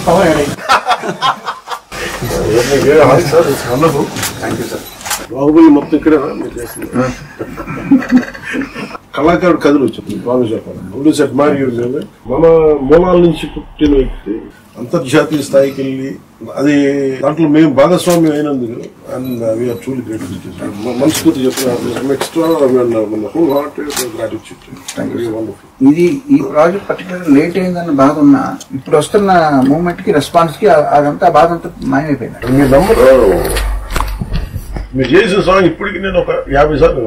Power add అయింది. Thank you sir. Baahubali మొత్తం ఇక్కడే మీరు చేస్తుంది. కళాకారుడు కథలు వచ్చింది బాగా చెప్పాలి. మన మూలాల నుంచి పుట్టిన వ్యక్తి అంతర్జాతీయ స్థాయికి వెళ్ళి అది దాంట్లో మేము భాగస్వామ్యం అయినందుకు అండ్ వీఆర్ ట్రూలీ గ్రేట్. మనస్ఫూర్తి చెప్తున్నారు. Extra whole hearted gratitude. ఇది ఈ ప్రాజెక్ట్ పర్టికులర్ లేట్ అయిందన్న బాధ ఉన్నా ఇప్పుడు వస్తున్న మూమెంట్ కి రెస్పాన్స్ కి అదంతా బాధ అంతా మాయమైపోయింది. మీ నంబర్ మీరు చేసిన సాంగ్ ఇప్పటికి నేను ఒక 50 సార్లు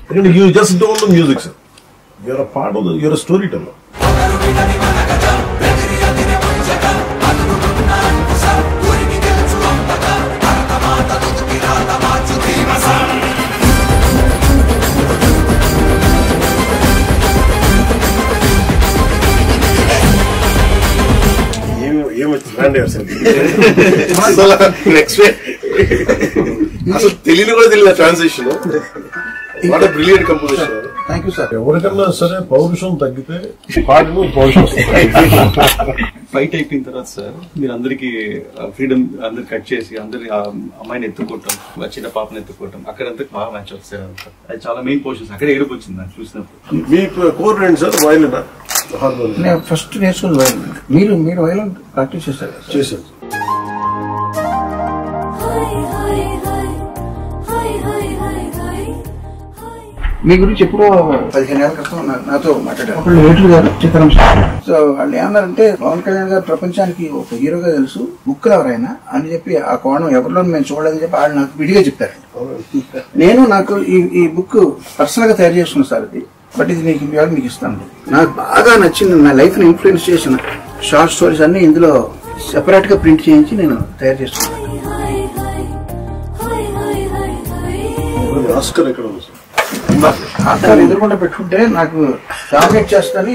ఎందుకంటే you just don't know music sir. You're a part of you're a story teller. అసలు తెలియని కూడా తెలియదు transaction. What a brilliant composition. Thank you sir. ఎవరికన్నా సరే పౌరుషం తగ్గితే పాటలు పౌరుషం ఫైట్ అయిపోయిన తర్వాత సార్ మీరు అందరికి ఫ్రీడమ్ అందరు కట్ చేసి అందరి అమ్మాయిని ఎత్తుకోవటం చిన్న పాపని ఎత్తుకోవటం అక్కడంతా బాగా మ్యాచ్ వస్తాయి. అది చాలా మెయిన్ పోర్షన్స్ అక్కడ ఏడుపు వచ్చింది నాకు చూసినప్పుడు. మీ కోర్ ఏంటి సార్? వైలినా? నేను ఫస్ట్ నేర్చుకుని వైలిన్. మీరు వైలిన్ ప్రాక్టీస్ చేశారు? మీ గురించి ఎప్పుడో 15 ఏళ్ల క్రితం నాతో మాట్లాడారు. అప్పుడు ఏట్లు గారు చిత్రం. సో వాళ్ళు ఏమన్నారంటే పవన్ కళ్యాణ్ గారు ప్రపంచానికి ఒక హీరోగా తెలుసు, బుక్ ఎవరైనా అని చెప్పి ఆ కోణం ఎవరిలో మేము చూడదని చెప్పి వాళ్ళు నాకు విడిగా చెప్తారు. నేను నాకు ఈ బుక్ పర్సనల్ గా తయారు చేసుకున్నాను సార్. ఇది బట్ ఇది మీకు ఇస్తాను. నాకు బాగా నచ్చింది, నా లైఫ్ ని ఇన్ఫ్లుయెన్స్ చేసిన షార్ట్ స్టోరీస్ అన్ని ఇందులో సెపరేట్ గా ప్రింట్ చేయించి నేను తయారు చేసుకున్నాను. ఎదురుకుండా పెట్టుకుంటే నాకు డామినేట్ చేస్తాను.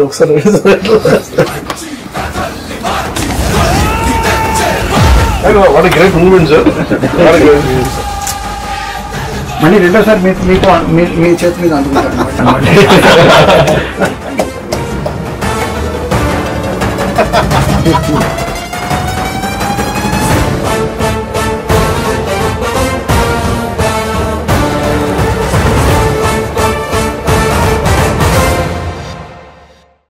ఒకసారి what a great moment sir. మళ్ళీ రెండోసారి మీ చేతి మీద అందుకుంటాను.